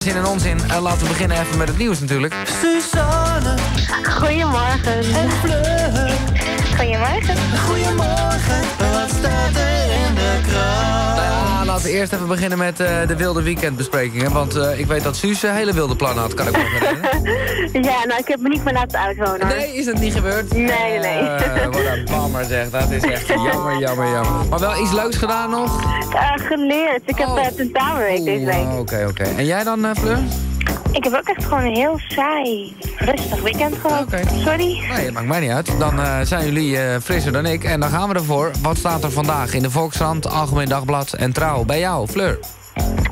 Zin en onzin. Laten we beginnen even met het nieuws natuurlijk. Suzanne. Goedemorgen. En Fleur. Goedemorgen. Goedemorgen. Wat staat er in de krant? Laten we eerst even beginnen met de wilde weekendbesprekingen. Want ik weet dat Suus hele wilde plannen had, kan ik me herinneren. Ja, nou, ik heb me niet meer laten uitwonen. Nee, is dat niet gebeurd? Nee. Wat een bammer zeg, dat is echt jammer. Maar wel iets leuks gedaan nog? Geleerd. Ik heb tentamenweek deze week. Oké. En jij dan, Fleur? Ik heb ook echt gewoon een heel saai, rustig weekend gehad. Oké. Sorry. Nee, dat maakt mij niet uit. Dan zijn jullie frisser dan ik. En dan gaan we ervoor. Wat staat er vandaag in de Volkskrant, Algemeen Dagblad en Trouw? Bij jou, Fleur?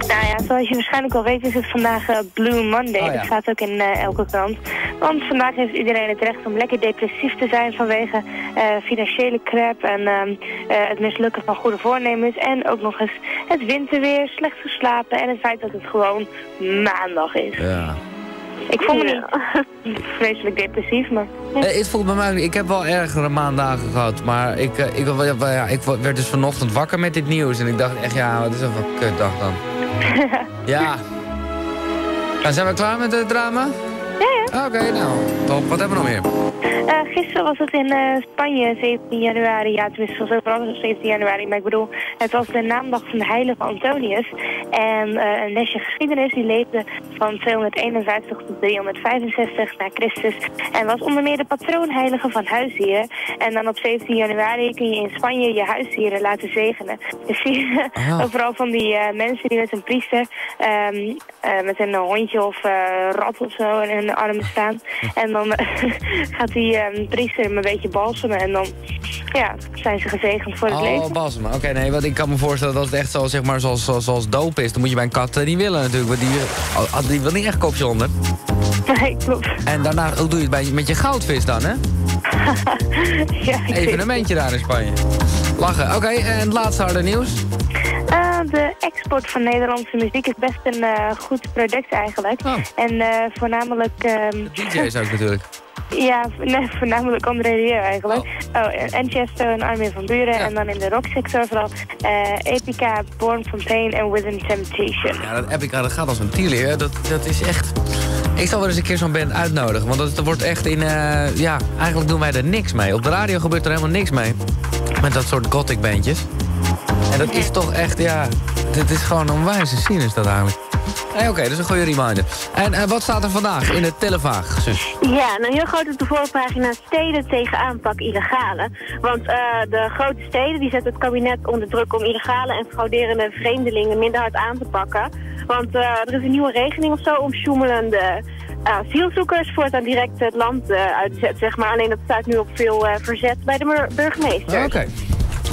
Nou ja, zoals je waarschijnlijk wel weet is het vandaag Blue Monday. Oh, ja. Dat staat ook in elke krant. Want vandaag heeft iedereen het recht om lekker depressief te zijn vanwege financiële crap en het mislukken van goede voornemens. En ook nog eens het winterweer, slecht geslapen en het feit dat het gewoon maandag is. Ja. Ik voel me niet vreselijk depressief, maar... Het voelt bij mij niet. Ik heb wel ergere maandagen gehad. Maar ik werd dus vanochtend wakker met dit nieuws. En ik dacht echt, ja, wat is dat voor een kutdag dan. Ja. Nou, zijn we klaar met het drama? Ja. Oké, nou, top. Wat hebben we nog meer? Gisteren was het in Spanje, 17 januari. Ja, tenminste, het was overal 17 januari. Maar ik bedoel, het was de naamdag van de heilige Antonius. En een lesje geschiedenis, die leefde van 251 tot 365 na Christus. En was onder meer de patroonheilige van huisdieren. En dan op 17 januari kun je in Spanje je huisdieren laten zegenen. Dus zie je overal van die mensen die met een priester, met een hondje of rat of zo in hun armen staan. En dan gaat die priester hem een beetje balsemen en dan zijn ze gezegend voor het leven. Oh, balsemen. Oké, nee, want ik kan me voorstellen dat het echt zo, zeg maar, zoals doop is. Dan moet je bij een kat niet willen natuurlijk, want die wil niet echt kopje onder. Nee, klopt. En daarna, hoe doe je het met je goudvis dan, hè? Ja, evenementje daar in Spanje. Lachen. Oké, en het laatste harde nieuws? De export van Nederlandse muziek is best een goed product eigenlijk. Oh. En voornamelijk... DJ's ook natuurlijk. Ja, nee, voornamelijk André Rieu eigenlijk. En Chesto en Armin van Buuren. Ja. En dan in de rocksector vooral Epica, Born from Pain en Within Temptation. Ja, dat Epica, dat gaat als een tieler. Dat is echt... Ik zal wel eens een keer zo'n band uitnodigen. Want dat wordt echt in... eigenlijk doen wij er niks mee. Op de radio gebeurt er helemaal niks mee. Met dat soort gothic bandjes. En dat is toch echt, dit is gewoon een wijze scene is dat eigenlijk. Hey, oké, dat is een goede reminder. En wat staat er vandaag in de Televaag, zus? Ja, nou heel groot op de voorpagina steden tegen aanpak illegale. Want de grote steden die zetten het kabinet onder druk om illegale en frauderende vreemdelingen minder hard aan te pakken. Want er is een nieuwe regeling of zo om sjoemelende asielzoekers voortaan direct het land uit te zetten, zeg maar. Alleen dat staat nu op veel verzet bij de burgemeester. Oké.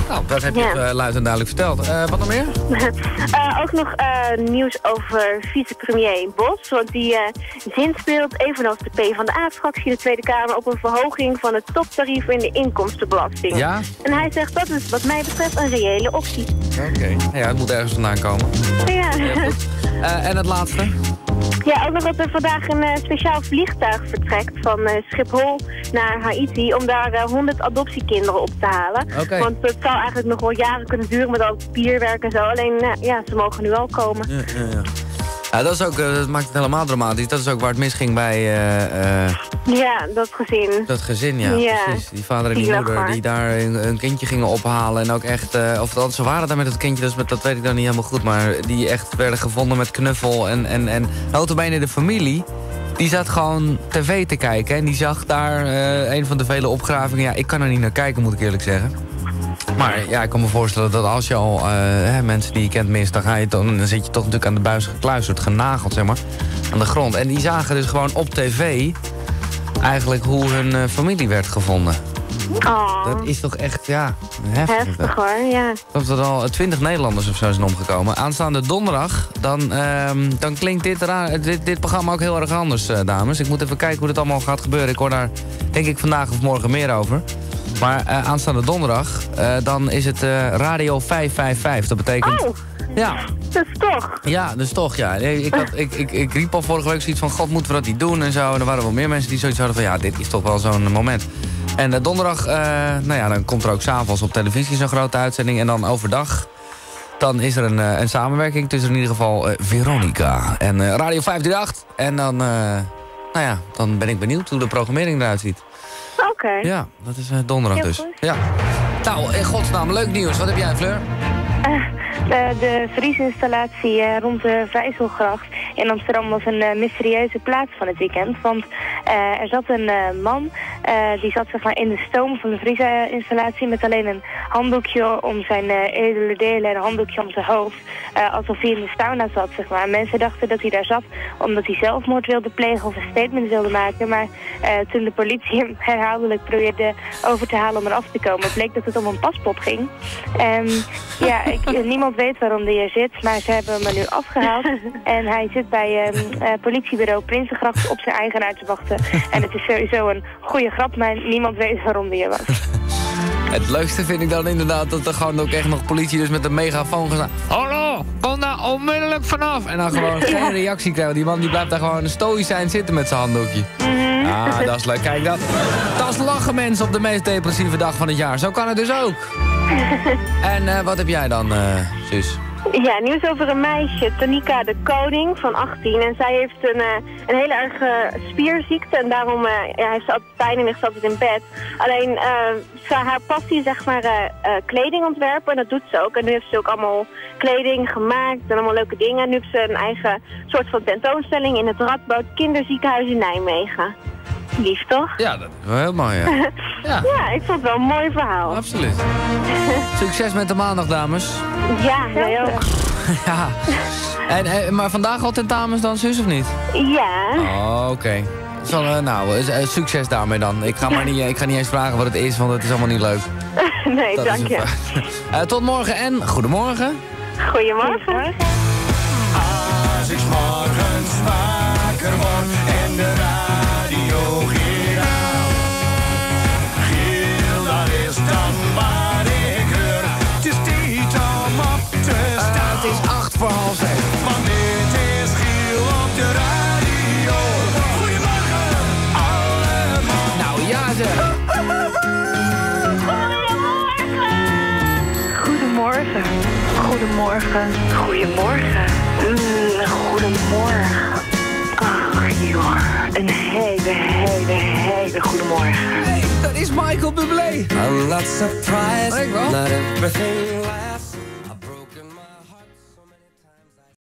Nou, dat heb je luid en duidelijk verteld. Wat nog meer? Ook nog nieuws over vicepremier Bos. Want die zinspeelt, evenals de PvdA-fractie in de Tweede Kamer, op een verhoging van het toptarief in de inkomstenbelasting. Ja? En hij zegt, dat is wat mij betreft een reële optie. Oké. Ja, het moet ergens vandaan komen. Ja. Goed. En het laatste? Ja, ook nog dat er vandaag een speciaal vliegtuig vertrekt van Schiphol naar Haiti om daar 100 adoptiekinderen op te halen. Okay. Want het zou eigenlijk nog wel jaren kunnen duren met al het papierwerk en zo. Alleen, ze mogen nu wel komen. Ja, dat is ook, dat maakt het helemaal dramatisch. Dat is ook waar het misging bij... ja, dat gezin. Dat gezin, ja, precies. Die vader en die moeder die daar een kindje gingen ophalen. En ook echt, of ze waren daar met het kindje, dat weet ik dan niet helemaal goed. Maar die echt werden gevonden met knuffel. En nota bene de familie, die zat gewoon tv te kijken. En die zag daar een van de vele opgravingen. Ja, ik kan er niet naar kijken, moet ik eerlijk zeggen. Maar ja, ik kan me voorstellen dat als je al mensen die je kent mist, dan zit je toch natuurlijk aan de buis gekluisterd, genageld, zeg maar, aan de grond. En die zagen dus gewoon op tv eigenlijk hoe hun familie werd gevonden. Oh. Dat is toch echt, heftig hoor, ja. Dat er al 20 Nederlanders of zo zijn omgekomen. Aanstaande donderdag, dan klinkt dit programma ook heel erg anders, dames. Ik moet even kijken hoe dit allemaal gaat gebeuren. Ik hoor daar, denk ik, vandaag of morgen meer over. Maar aanstaande donderdag, dan is het Radio 555. Dat betekent... Oh, ja. dat is toch? Ja, dus toch, ja. Ik riep al vorige week zoiets van, god, moeten we dat niet doen en zo. En er waren wel meer mensen die zoiets hadden van, ja, dit is toch wel zo'n moment. En donderdag, dan komt er ook 's avonds op televisie zo'n grote uitzending. En dan overdag dan is er een samenwerking tussen in ieder geval Veronica en Radio 538. En dan, dan ben ik benieuwd hoe de programmering eruit ziet. Oké. Ja, dat is donderdag Heel dus. goed. Ja. Nou, in godsnaam, leuk nieuws. Wat heb jij, Fleur? De vriesinstallatie rond de Vijzelgracht in Amsterdam was een mysterieuze plaats van het weekend. Want er zat een man, die zat zeg maar in de stoom van de vriesinstallatie met alleen een handdoekje om zijn edele delen en een handdoekje om zijn hoofd. Alsof hij in de sauna zat, zeg maar. Mensen dachten dat hij daar zat omdat hij zelfmoord wilde plegen of een statement wilde maken. Maar toen de politie hem herhaaldelijk probeerde over te halen om eraf te komen, bleek dat het om een paspop ging. Niemand weet waarom hij er zit, maar ze hebben hem er nu afgehaald. En hij zit bij politiebureau Prinsengracht op zijn eigenaar te wachten. En het is sowieso een goede grap, maar niemand weet waarom hij er was. Het leukste vind ik dan inderdaad dat er gewoon ook echt nog politie dus met een megafoon gaan staan. Hallo, kom daar onmiddellijk vanaf. En dan gewoon geen reactie krijgen. Die man die blijft daar gewoon een stoïcijn zitten met zijn handdoekje. Ah, dat is leuk. Kijk, dat is lachen mensen op de meest depressieve dag van het jaar. Zo kan het dus ook. En wat heb jij dan, zus? Ja, nieuws over een meisje, Tanika de Koning van 18. En zij heeft een hele erge spierziekte en daarom heeft ze altijd pijn en ligt ze altijd in bed. Alleen haar passie is zeg maar kleding ontwerpen en dat doet ze ook. En nu heeft ze ook allemaal kleding gemaakt en allemaal leuke dingen. En nu heeft ze een eigen soort van tentoonstelling in het Radboud Kinderziekenhuis in Nijmegen. Lief toch? Ja, dat is wel heel mooi, ja. Ja, ik vond het wel een mooi verhaal. Absoluut. Succes met de maandag, dames. Ja, jij ook. Ja. Maar vandaag al tentamens dan, zus, of niet? Ja. Oh, oké. Succes daarmee dan. Ik ga niet eens vragen wat het is, want het is allemaal niet leuk. Nee, dat dank je. Tot morgen en goedemorgen. Goedemorgen. Als ik 's morgens wakker word en de radio geht aan, Giel, dat is dan wat ik hoor. Het is tijd om op te staan. Het is 7:08. Want dit is Giel op de radio. Goedemorgen, allemaal. Nou ja, zeg. Goedemorgen. Goedemorgen. Goedemorgen. Goedemorgen. Ach joh, een hele goedemorgen. Hey, dat is Michael Bublé. I'm not surprised, Kijk wel. not everything